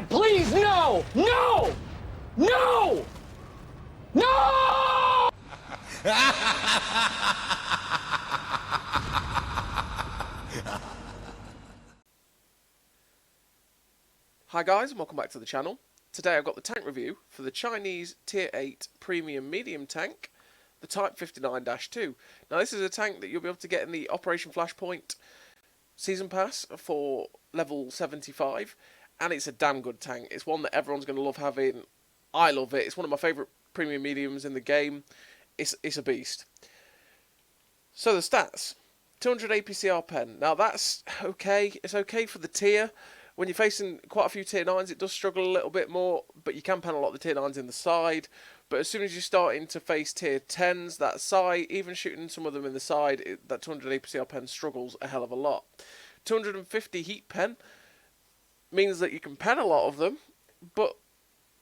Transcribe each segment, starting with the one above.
God, please, no! No! No! No! Hi guys, and welcome back to the channel. Today I've got the tank review for the Chinese Tier 8 Premium Medium Tank, the Type 59-2. Now this is a tank that you'll be able to get in the Operation Flashpoint Season Pass for level 75, and it's a damn good tank. It's one that everyone's going to love having. I love it. It's one of my favourite premium mediums in the game. It's a beast. So the stats. 200 APCR pen. Now that's okay. It's okay for the tier. When you're facing quite a few tier 9s, it does struggle a little bit more, but you can pen a lot of the tier 9s in the side. But as soon as you're starting to face tier 10s, that side, even shooting some of them in the side, that 200 APCR pen struggles a hell of a lot. 250 heat pen means that you can pen a lot of them, but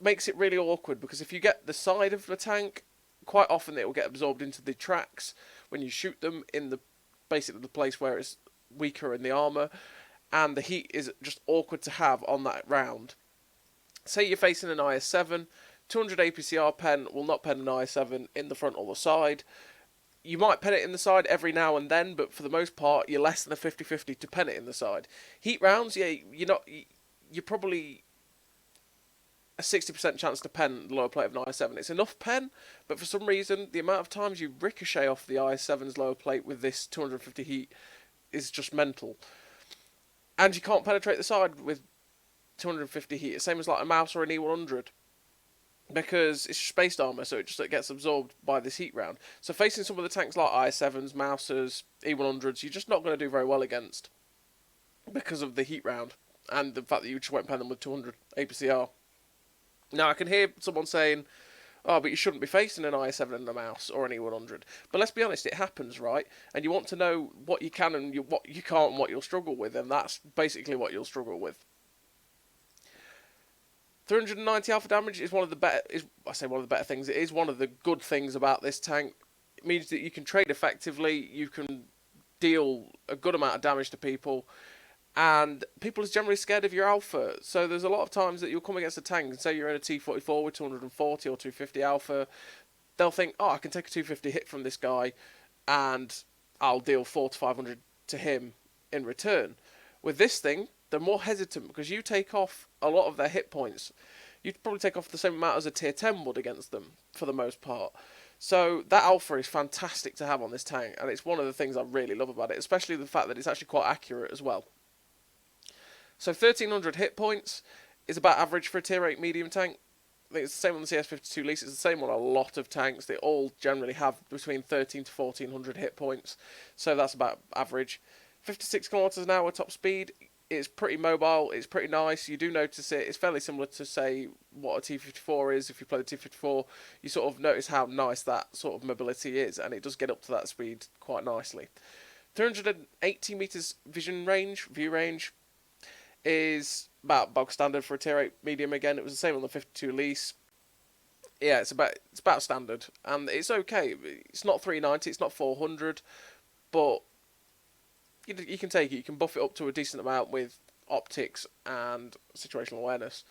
makes it really awkward, because if you get the side of the tank, quite often it will get absorbed into the tracks when you shoot them in the basically the place where it's weaker in the armour, and the heat is just awkward to have on that round. Say you're facing an IS-7, 200 APCR pen will not pen an IS-7 in the front or the side. You might pen it in the side every now and then, but for the most part, you're less than a 50-50 to pen it in the side. Heat rounds, yeah, you're probably a 60% chance to pen the lower plate of an IS-7. It's enough pen, but for some reason, the amount of times you ricochet off the IS-7's lower plate with this 250 heat is just mental. And you can't penetrate the side with 250 heat, same as like a mouse or an E100. Because it's spaced armour, so it gets absorbed by this heat round. So facing some of the tanks like IS-7s, Mousers, E100s, you're just not going to do very well against, because of the heat round, and the fact that you just won't pen them with 200 APCR. Now I can hear someone saying, oh, but you shouldn't be facing an IS-7 and a mouse, or an E100. But let's be honest, it happens, right? And you want to know what you can and what you can't and what you'll struggle with, and that's basically what you'll struggle with. 390 alpha damage is one of the better. I say one of the better things. It is one of the good things about this tank. It means that you can trade effectively. You can deal a good amount of damage to people, and people are generally scared of your alpha. So there's a lot of times that you'll come against a tank and say you're in a T44 with 240 or 250 alpha. They'll think, oh, I can take a 250 hit from this guy, and I'll deal 400 to 500 to him in return. With this thing, they're more hesitant, because you take off a lot of their hit points. You'd probably take off the same amount as a tier 10 would against them, for the most part. So that alpha is fantastic to have on this tank, and it's one of the things I really love about it, especially the fact that it's actually quite accurate as well. So 1300 hit points is about average for a tier 8 medium tank. I think it's the same on the CS52 lease. It's the same on a lot of tanks. They all generally have between 13 to 1400 hit points, so that's about average. 56 kilometers an hour top speed. It's pretty mobile, it's pretty nice, you do notice it. It's fairly similar to, say, what a T54 is. If you play the T54, you sort of notice how nice that sort of mobility is, and it does get up to that speed quite nicely. 380 meters view range, is about bog standard for a tier 8 medium again. It was the same on the 52 lease. Yeah, it's about standard, and it's okay. It's not 390, it's not 400, but you can take it. You can buff it up to a decent amount with optics and situational awareness.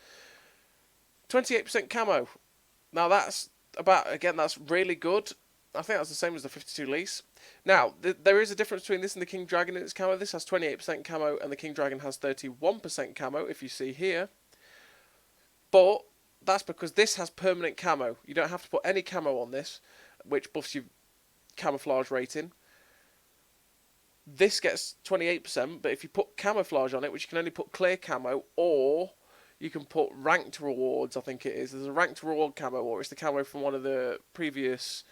28% camo. Now that's that's really good. I think that's the same as the 52 lease. Now, there is a difference between this and the King Dragon in its camo. This has 28% camo, and the King Dragon has 31% camo, if you see here. But that's because this has permanent camo. You don't have to put any camo on this, which buffs your camouflage rating. This gets 28%, but if you put camouflage on it, which you can only put clear camo, or you can put ranked rewards, I think it is. There's a ranked reward camo, or it's the camo from one of the previous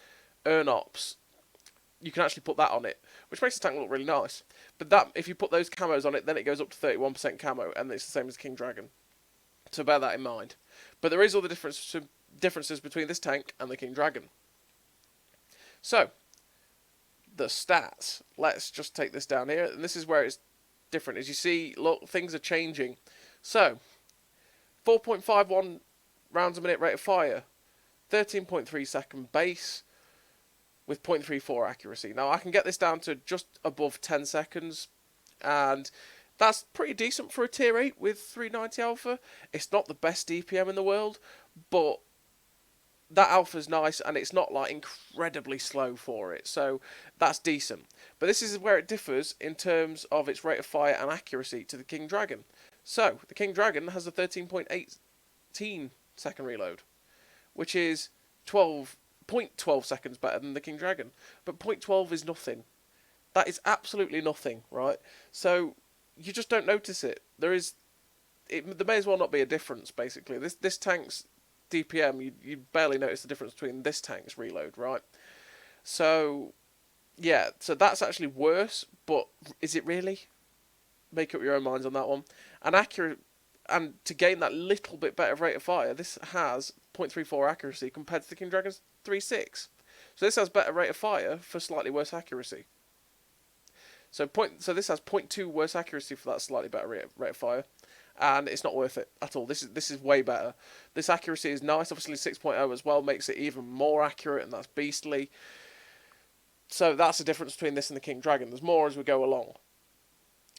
Ernops. You can actually put that on it, which makes the tank look really nice. But that, if you put those camos on it, then it goes up to 31% camo, and it's the same as King Dragon. So bear that in mind. But there is all the differences between this tank and the King Dragon. So, the stats. Let's just take this down here, and this is where it's different. As you see, look, things are changing. So, 4.51 rounds a minute rate of fire, 13.3 second base, with 0.34 accuracy. Now I can get this down to just above 10 seconds, and That's pretty decent for a tier 8 with 390 alpha. It's not the best DPM in the world, but that alpha's nice, and it's not like incredibly slow for it, so that's decent. But this is where it differs in terms of its rate of fire and accuracy to the King Dragon. So the King Dragon has a 13.18 second reload, which is 0.12 seconds better than the King Dragon. But 0.12 is nothing. That is absolutely nothing, right? So you just don't notice it. There may as well not be a difference, basically. This tank's DPM, you barely notice the difference between this tank's reload, right? So, yeah, so that's actually worse, but is it really? Make up your own minds on that one. And to gain that little bit better rate of fire, this has 0.34 accuracy compared to the King Dragon's 3.6. So this has better rate of fire for slightly worse accuracy. So this has 0.2 worse accuracy for that slightly better rate of fire, and it's not worth it at all. This is way better. This accuracy is nice. Obviously 6.0 as well makes it even more accurate, and that's beastly. So that's the difference between this and the King Dragon. There's more as we go along.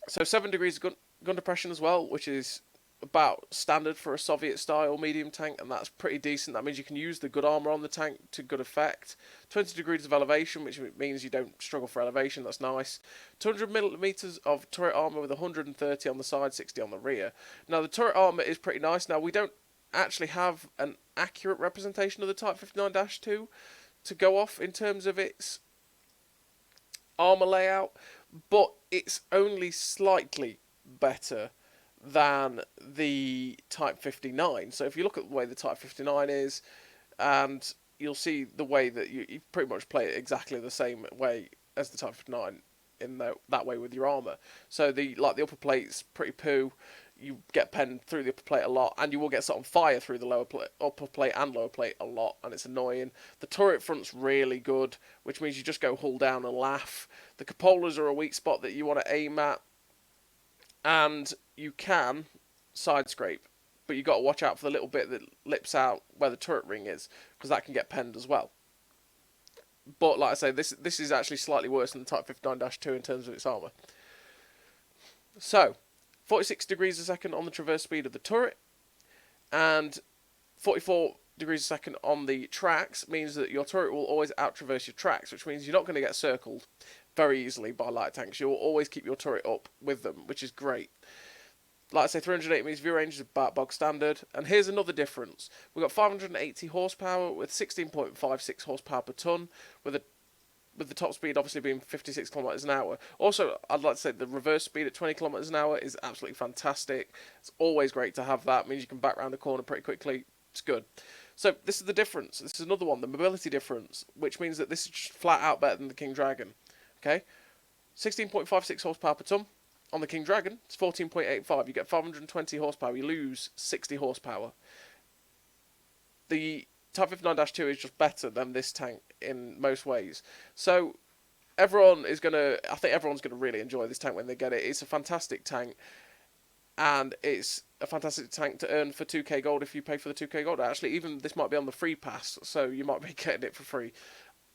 So 7 degrees of gun depression as well, which is about standard for a Soviet-style medium tank, and that's pretty decent. That means you can use the good armour on the tank to good effect. 20 degrees of elevation, which means you don't struggle for elevation. That's nice. 200mm of turret armour with 130 on the side, 60 on the rear. Now, the turret armour is pretty nice. Now, we don't actually have an accurate representation of the Type 59-2 to go off in terms of its armour layout, but it's only slightly better than the Type 59. So if you look at the way the Type 59 is, and you'll see the way that you pretty much play it exactly the same way as the Type 59 in that way with your armour. So the upper plate's pretty poo. You get penned through the upper plate a lot, and you will get set on fire through the upper plate and lower plate a lot, and it's annoying. The turret front's really good, which means you just go hull down and laugh. The cupolas are a weak spot that you want to aim at, and you can side scrape, but you've got to watch out for the little bit that lips out where the turret ring is, because that can get penned as well. But like I say, this is actually slightly worse than the Type 59-2 in terms of its armour. So 46 degrees a second on the traverse speed of the turret, and 44 degrees a second on the tracks means that your turret will always out-traverse your tracks, which means you're not going to get circled very easily by light tanks. You'll always keep your turret up with them, which is great. Like I say, 380 metres view range is about bog standard. And here's another difference. We've got 580 horsepower with 16.56 horsepower per tonne, with the top speed obviously being 56 kilometres an hour. Also, I'd like to say the reverse speed at 20 kilometres an hour is absolutely fantastic. It's always great to have that. It means you can back round a corner pretty quickly. It's good. So this is the difference. This is another one, the mobility difference, which means that this is just flat out better than the King Dragon. Okay, 16.56 horsepower per tonne. On the King Dragon, it's 14.85. You get 520 horsepower. You lose 60 horsepower. The Type 59-2 is just better than this tank in most ways. So I think everyone's going to really enjoy this tank when they get it. It's a fantastic tank, and it's a fantastic tank to earn for 2k gold if you pay for the 2k gold. Actually, even this might be on the free pass, so you might be getting it for free.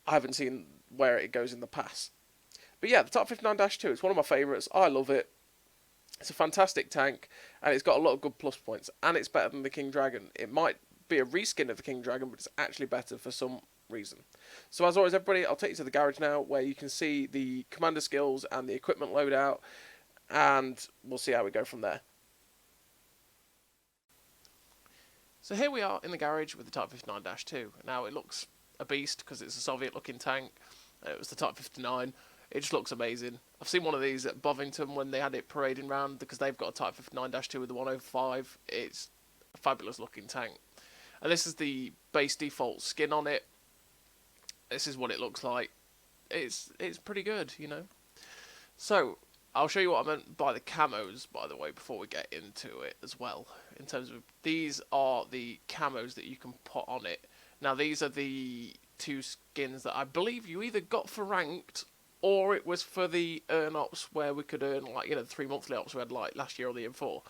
I haven't seen where it goes in the pass. But yeah, the Type 59-2, it's one of my favourites. I love it. It's a fantastic tank, and it's got a lot of good plus points, and it's better than the King Dragon. It might be a reskin of the King Dragon, but it's actually better for some reason. So as always, everybody, I'll take you to the garage now, where you can see the commander skills and the equipment loadout, and we'll see how we go from there. So here we are in the garage with the Type 59-2. Now, it looks a beast because it's a Soviet-looking tank. It was the Type 59. It just looks amazing. I've seen one of these at Bovington when they had it parading around, because they've got a Type 59-2 with the 105. It's a fabulous looking tank. And this is the base default skin on it. This is what it looks like. It's pretty good, you know. So, I'll show you what I meant by the camos, by the way, before we get into it as well. In terms of, these are the camos that you can put on it. Now, these are the two skins that I believe you either got for ranked, or it was for the earn ops where we could earn, like, you know, the 3 monthly ops we had, like, last year or the year before.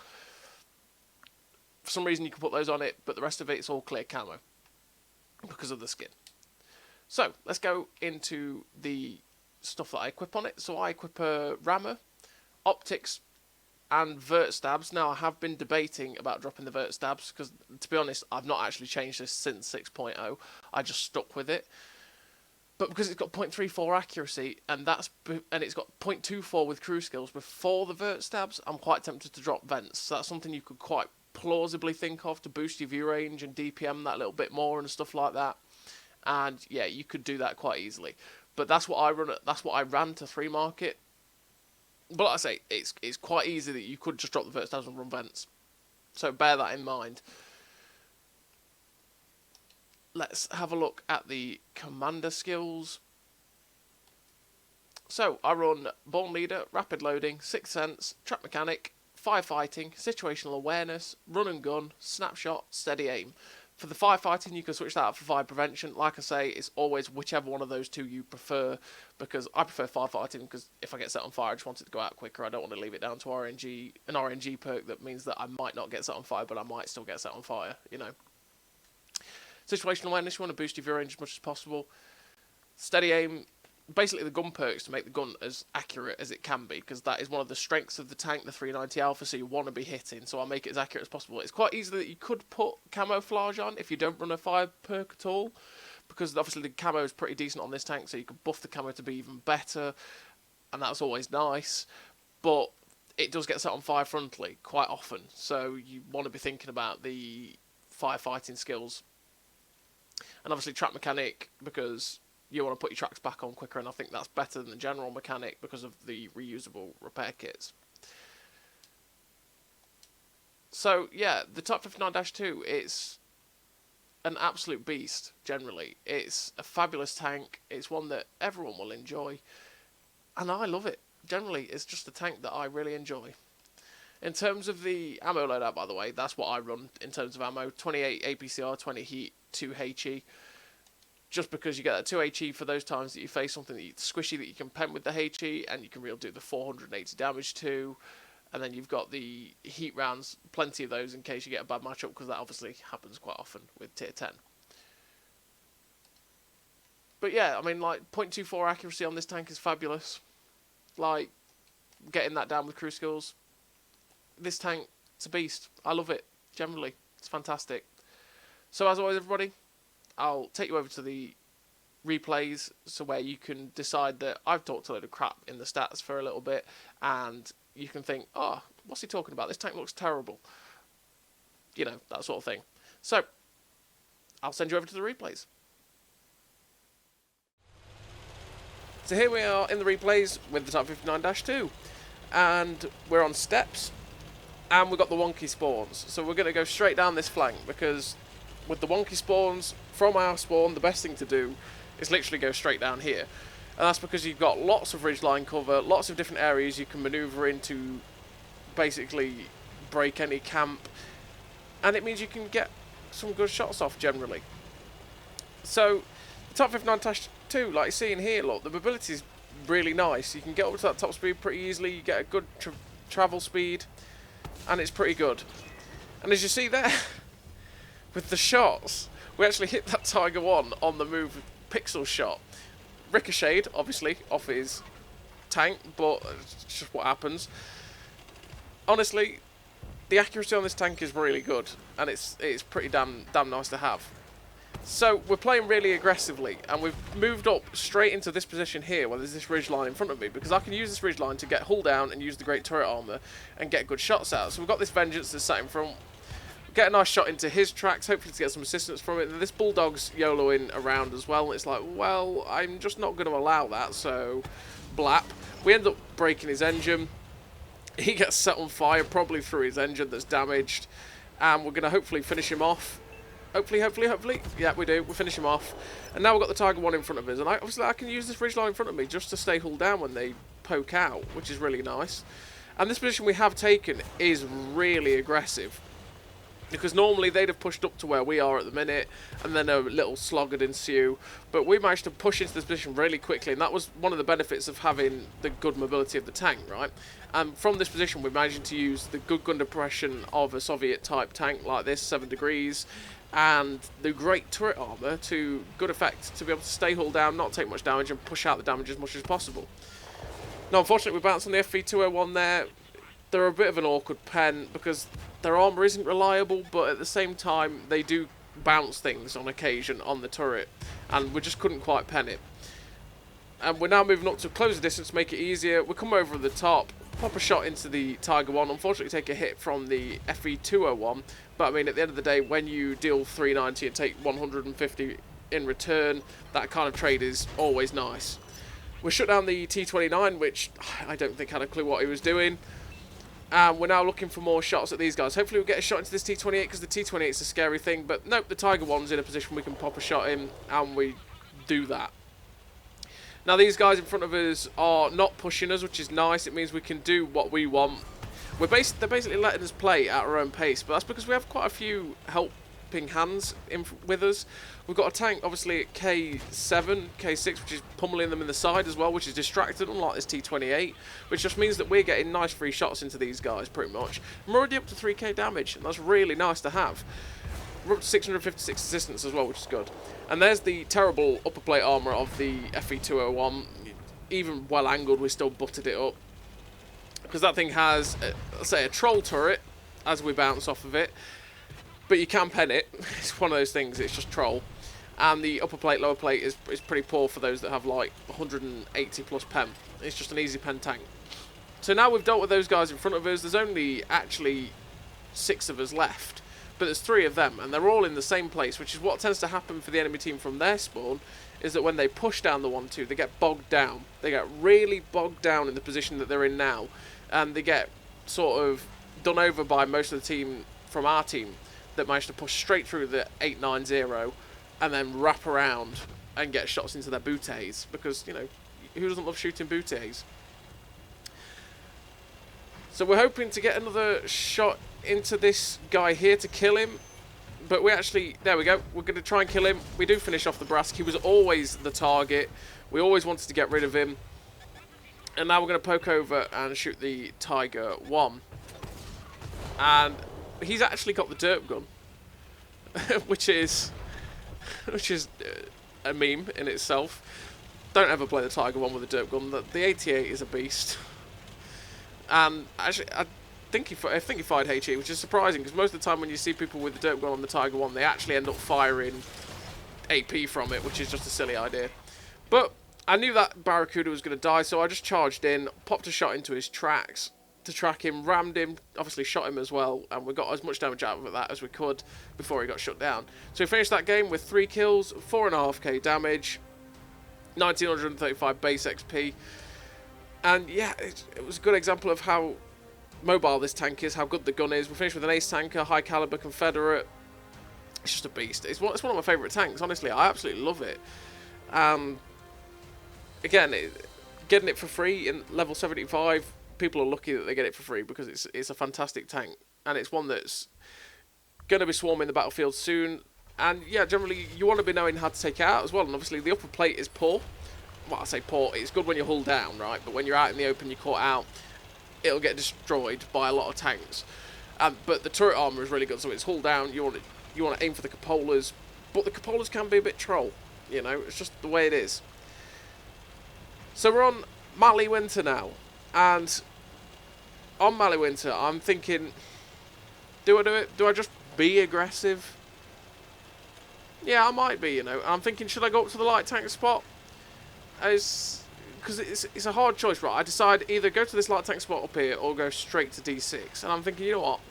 For some reason you can put those on it, but the rest of it's all clear camo because of the skin. So, let's go into the stuff that I equip on it. So I equip a rammer, optics, and vert stabs. Now, I have been debating about dropping the vert stabs because, to be honest, I've not actually changed this since 6.0. I just stuck with it. But because it's got 0.34 accuracy and it's got 0.24 with crew skills before the vert stabs, I'm quite tempted to drop vents. So that's something you could quite plausibly think of to boost your view range and DPM that little bit more and stuff like that. And yeah, you could do that quite easily. But that's what I run. That's what I ran to 3 market. But like I say, it's quite easy that you could just drop the vert stabs and run vents. So bear that in mind. Let's have a look at the commander skills. So I run Born Leader, Rapid Loading, Sixth Sense, Trap Mechanic, Firefighting, Situational Awareness, Run and Gun, Snapshot, Steady Aim. For the firefighting, you can switch that out for fire prevention. Like I say, it's always whichever one of those two you prefer, because I prefer firefighting because if I get set on fire, I just want it to go out quicker. I don't want to leave it down to an RNG perk that means that I might not get set on fire, but I might still get set on fire, you know. Situational Awareness, you want to boost your view range as much as possible. Steady Aim, basically the gun perks to make the gun as accurate as it can be, because that is one of the strengths of the tank, the 390 Alpha, so you want to be hitting, so I'll make it as accurate as possible. It's quite easy that you could put camouflage on if you don't run a fire perk at all, because obviously the camo is pretty decent on this tank, so you could buff the camo to be even better, and that's always nice, but it does get set on fire frontally quite often, so you want to be thinking about the firefighting skills. And obviously Trap Mechanic, because you want to put your tracks back on quicker, and I think that's better than the general mechanic because of the reusable repair kits. So yeah, the Type 59-2, it's an absolute beast, generally. It's a fabulous tank, it's one that everyone will enjoy, and I love it. Generally, it's just a tank that I really enjoy. In terms of the ammo loadout, by the way, that's what I run in terms of ammo. 28 APCR, 20 heat, 2 HE. Just because you get that 2 HE for those times that you face something that squishy that you can pen with the HE, and you can really do the 480 damage to. And then you've got the heat rounds, plenty of those in case you get a bad matchup, because that obviously happens quite often with tier 10. But yeah, I mean, like, 0.24 accuracy on this tank is fabulous. Like, getting that down with crew skills. This tank, it's a beast. I love it, generally. It's fantastic. So as always, everybody, I'll take you over to the replays, so where you can decide that I've talked a load of crap in the stats for a little bit, and you can think, oh, what's he talking about? This tank looks terrible. You know, that sort of thing. So, I'll send you over to the replays. So here we are in the replays with the Type 59-2, and we're on steps, and we've got the wonky spawns. So we're going to go straight down this flank, because with the wonky spawns, from our spawn, the best thing to do is literally go straight down here. And that's because you've got lots of ridgeline cover, lots of different areas you can maneuver into, basically break any camp, and it means you can get some good shots off generally. So, the Type 59-2, like you're seeing here, look, the mobility is really nice. You can get up to that top speed pretty easily, you get a good travel speed, and it's pretty good. And as you see there, with the shots, we actually hit that Tiger 1 on the move pixel shot. Ricocheted, obviously, off his tank, but it's just what happens. Honestly, the accuracy on this tank is really good, and it's pretty damn nice to have. So we're playing really aggressively, and we've moved up straight into this position here, where there's this ridge line in front of me, because I can use this ridge line to get hull down and use the great turret armor and get good shots out. So we've got this Vengeance that's sat in front. Get a nice shot into his tracks, hopefully to get some assistance from it. And this Bulldog's YOLOing around as well, and it's like, well, I'm just not going to allow that, so blap. We end up breaking his engine. He gets set on fire, probably through his engine that's damaged, and we're going to hopefully finish him off. Hopefully. Yeah, we do. We finish him off. And now we've got the Tiger 1 in front of us, and obviously I can use this ridgeline in front of me just to stay hull down when they poke out, which is really nice. And this position we have taken is really aggressive, because normally they'd have pushed up to where we are at the minute, and then a little slog would ensue. But we managed to push into this position really quickly, and that was one of the benefits of having the good mobility of the tank, right? And from this position, we're managing to use the good gun depression of a Soviet-type tank like this, 7 degrees, and the great turret armor to good effect to be able to stay hull down, not take much damage, and push out the damage as much as possible. Now, unfortunately, we bounced on the FV201 there. they're a bit of an awkward pen because their armour isn't reliable, but at the same time they do bounce things on occasion on the turret, and we just couldn't quite pen it. And we're now moving up to close the distance to make it easier. We come over the top, pop a shot into the Tiger 1, unfortunately take a hit from the FE201, but I mean at the end of the day, when you deal 390 and take 150 in return, that kind of trade is always nice. We shut down the T29, which I don't think had a clue what he was doing. And we're now looking for more shots at these guys. Hopefully we'll get a shot into this T28, because the T28 is a scary thing. But nope, the Tiger 1's in a position we can pop a shot in, and we do that. Now these guys in front of us are not pushing us, which is nice. It means we can do what we want. They're basically letting us play at our own pace, but that's because we have quite a few helping hands with us. We've got a tank, obviously, at K7, K6, which is pummeling them in the side as well, which is distracted, unlike this T28, which just means that we're getting nice free shots into these guys, pretty much. And we're already up to 3k damage, and that's really nice to have. We're up to 656 resistance as well, which is good. And there's the terrible upper plate armour of the FE201. Even well angled, we still butted it up. Because that thing has, let's say, a troll turret, as we bounce off of it. But you can pen it. It's one of those things, it's just troll. And the upper plate, lower plate is pretty poor for those that have like 180 plus pen. It's just an easy pen tank. So now we've dealt with those guys in front of us. There's only actually 6 of us left. But there's 3 of them, and they're all in the same place, which is what tends to happen for the enemy team from their spawn, is that when they push down the 1-2, they get bogged down. They get really bogged down in the position that they're in now. And they get sort of done over by most of the team from our team that managed to push straight through the 890 and then wrap around and get shots into their booties, because, you know, who doesn't love shooting booties? So we're hoping to get another shot into this guy here to kill him, but we actually, there we go, we're going to try and kill him. We do finish off the Brask. He was always the target. We always wanted to get rid of him. And now we're going to poke over and shoot the Tiger 1. And he's actually got the derp gun, which is a meme in itself. Don't ever play the Tiger 1 with a derp gun. The 88 is a beast. And actually, I think he fired HE, which is surprising, because most of the time when you see people with the derp gun on the Tiger 1, they actually end up firing AP from it, which is just a silly idea. But I knew that Barracuda was going to die, so I just charged in, popped a shot into his tracks to track him, rammed him, obviously shot him as well, and we got as much damage out of that as we could before he got shut down. So we finished that game with 3 kills, 4.5k damage, 1935 base XP, and yeah, it was a good example of how mobile this tank is, how good the gun is. We finished with an ace tanker, high caliber Confederate. It's just a beast. It's one of my favourite tanks, honestly. I absolutely love it. Again, getting it for free in level 75, people are lucky that they get it for free, because it's a fantastic tank, and it's one that's going to be swarming the battlefield soon. And yeah, generally you want to be knowing how to take it out as well. And obviously the upper plate is poor. Well, I say poor, it's good when you're hull down, right? But when you're out in the open, you're caught out, it'll get destroyed by a lot of tanks. But the turret armour is really good, so it's hull down. You want to aim for the cupolas, but the cupolas can be a bit troll. You know, it's just the way it is. So we're on Mali Winter now, and on Mali Winter, I'm thinking, do I do it? Do I just be aggressive? Yeah, I might be, you know. I'm thinking, should I go up to the light tank spot? Because it's a hard choice, right? I decide either go to this light tank spot up here or go straight to D6. And I'm thinking, you know what?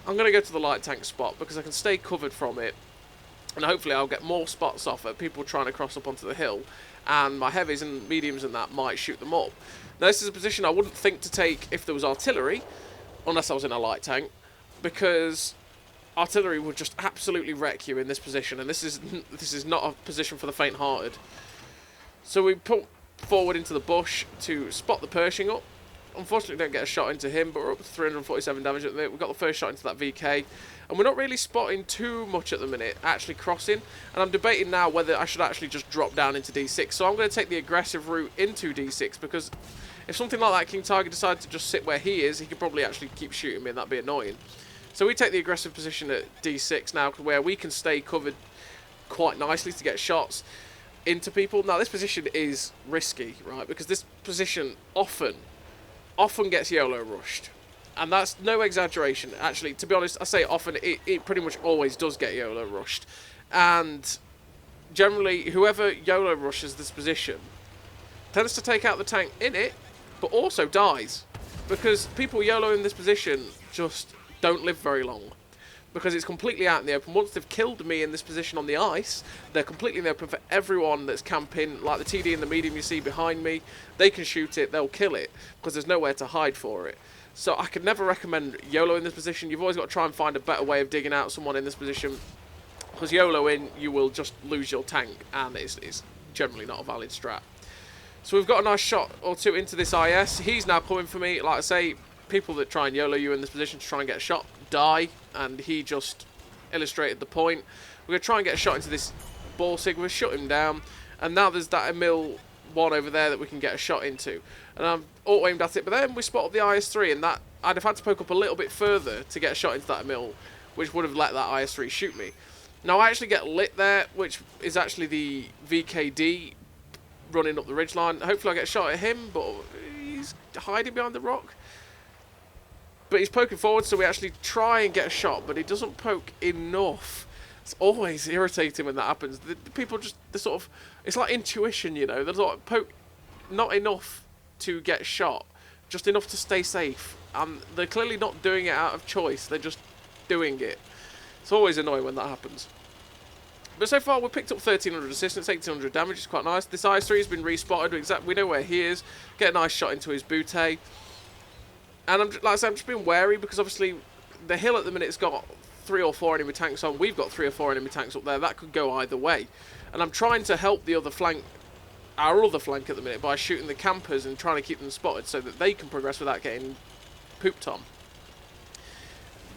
I'm going to go to the light tank spot because I can stay covered from it. And hopefully I'll get more spots off at people trying to cross up onto the hill. And my heavies and mediums and that might shoot them up. Now this is a position I wouldn't think to take if there was artillery, unless I was in a light tank, because artillery would just absolutely wreck you in this position, and this is not a position for the faint-hearted. So we put forward into the bush to spot the Pershing up. Unfortunately, don't get a shot into him, but we're up to 347 damage at the minute. We've got the first shot into that VK, and we're not really spotting too much at the minute, actually crossing. And I'm debating now whether I should actually just drop down into D6. So I'm going to take the aggressive route into D6, because if something like that King Tiger decides to just sit where he is, he could probably actually keep shooting me, and that'd be annoying. So we take the aggressive position at D6 now, where we can stay covered quite nicely to get shots into people. Now this position is risky, right? Because this position often gets YOLO rushed. And that's no exaggeration. Actually, to be honest, I say often, it pretty much always does get YOLO rushed. And generally, whoever YOLO rushes this position tends to take out the tank in it, but also dies. Because people YOLO in this position just don't live very long. Because it's completely out in the open. Once they've killed me in this position on the ice, they're completely in the open for everyone that's camping. Like the TD and the medium you see behind me, they can shoot it, they'll kill it, because there's nowhere to hide for it. So I could never recommend YOLO in this position. You've always got to try and find a better way of digging out someone in this position. Because YOLO in, you will just lose your tank, and it's generally not a valid strat. So we've got a nice shot or two into this IS. He's now coming for me. Like I say, people that try and YOLO you in this position to try and get a shot die, and he just illustrated the point. We're going to try and get a shot into this ball sig. We'll shut him down, and now there's that Emil one over there that we can get a shot into, and I'm auto-aimed at it, but then we spot up the IS-3, and that I'd have had to poke up a little bit further to get a shot into that Emil, which would have let that IS-3 shoot me. Now I actually get lit there, which is actually the VKD running up the ridgeline. Hopefully I get a shot at him, but he's hiding behind the rock. But he's poking forward, so we actually try and get a shot, but he doesn't poke enough. It's always irritating when that happens. The people just, they sort of, it's like intuition, you know. They sort of poke not enough to get shot, just enough to stay safe. And they're clearly not doing it out of choice. They're just doing it. It's always annoying when that happens. But so far, we've picked up 1,300 assistance, 1,800 damage. It's quite nice. This IS-3 has been respotted. We know where he is. Get a nice shot into his bootay. And like I said, I'm just being wary because obviously the hill at the minute's got 3 or 4 enemy tanks on. We've got 3 or 4 enemy tanks up there. That could go either way. And I'm trying to help the other flank, our other flank at the minute, by shooting the campers and trying to keep them spotted so that they can progress without getting pooped on.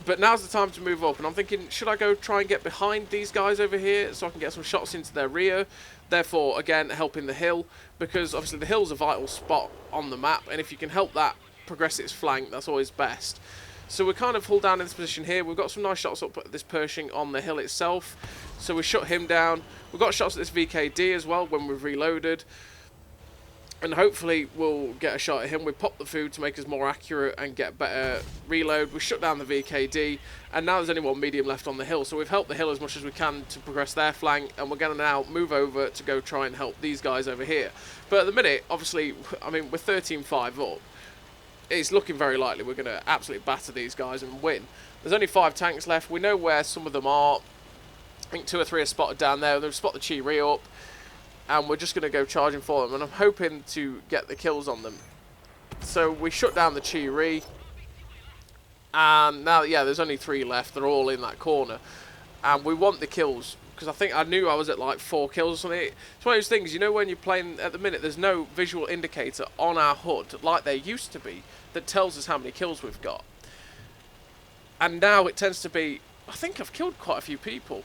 But now's the time to move up, and I'm thinking, should I go try and get behind these guys over here so I can get some shots into their rear? Therefore, again, helping the hill, because obviously the hill's a vital spot on the map, and if you can help that progress its flank, that's always best. So we're kind of hull down in this position here. We've got some nice shots up at this Pershing on the hill itself, so we shut him down. We've got shots at this VKD as well when we've reloaded, and hopefully we'll get a shot at him. We pop the food to make us more accurate and get better reload. We shut down the VKD, and now there's only one medium left on the hill, so we've helped the hill as much as we can to progress their flank, and we're going to now move over to go try and help these guys over here. But at the minute, obviously, I mean, we're 13-5 up. It's looking very likely we're going to absolutely batter these guys and win. There's only 5 tanks left. We know where some of them are. I think 2 or 3 are spotted down there. They've spotted the Chi-Ri up, and we're just going to go charging for them, and I'm hoping to get the kills on them. So we shut down the Chi-Ri, and now, yeah, there's only 3 left. They're all in that corner, and we want the kills, because I think I knew I was at like 4 kills or something. It's one of those things, you know, when you're playing at the minute, there's no visual indicator on our HUD, like there used to be, that tells us how many kills we've got. And now it tends to be, I think I've killed quite a few people.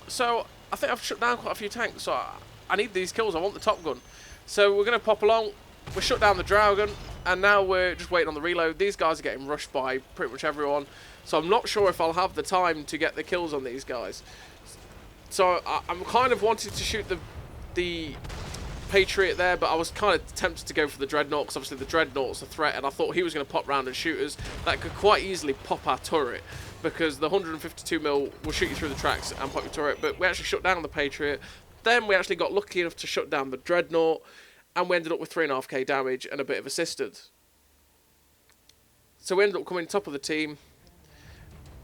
So I think I've shut down quite a few tanks, so I need these kills. I want the Top Gun. So we're going to pop along. We shut down the Dragon, and now we're just waiting on the reload. These guys are getting rushed by pretty much everyone, so I'm not sure if I'll have the time to get the kills on these guys. So I'm kind of wanting to shoot the Patriot there, but I was kind of tempted to go for the Dreadnought, because obviously the Dreadnought's a threat, and I thought he was going to pop round and shoot us. That could quite easily pop our turret, because the 152mm will shoot you through the tracks and pop your turret. But we actually shut down the Patriot. Then we actually got lucky enough to shut down the Dreadnought, and we ended up with 3.5k damage and a bit of assistance. So we ended up coming top of the team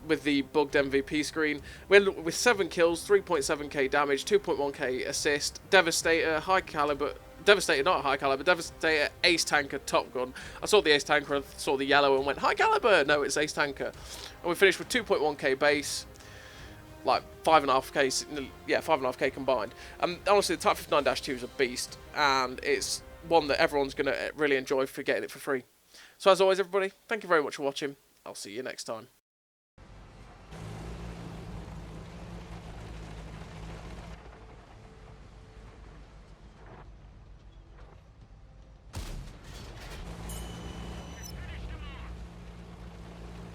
with the bugged MVP screen. We ended up with 7 kills, 3.7k damage, 2.1k assist, Devastator, high caliber, Devastator, not high caliber, Devastator, Ace Tanker, Top Gun. I saw the Ace Tanker, I saw the yellow and went, high caliber! No, it's Ace Tanker. And we finished with 2.1k base, like 5.5k, yeah, 5.5k combined. Honestly, the Type 59-2 is a beast, and it's one that everyone's going to really enjoy for getting it for free. So as always, everybody, thank you very much for watching. I'll see you next time.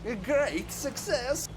A great success!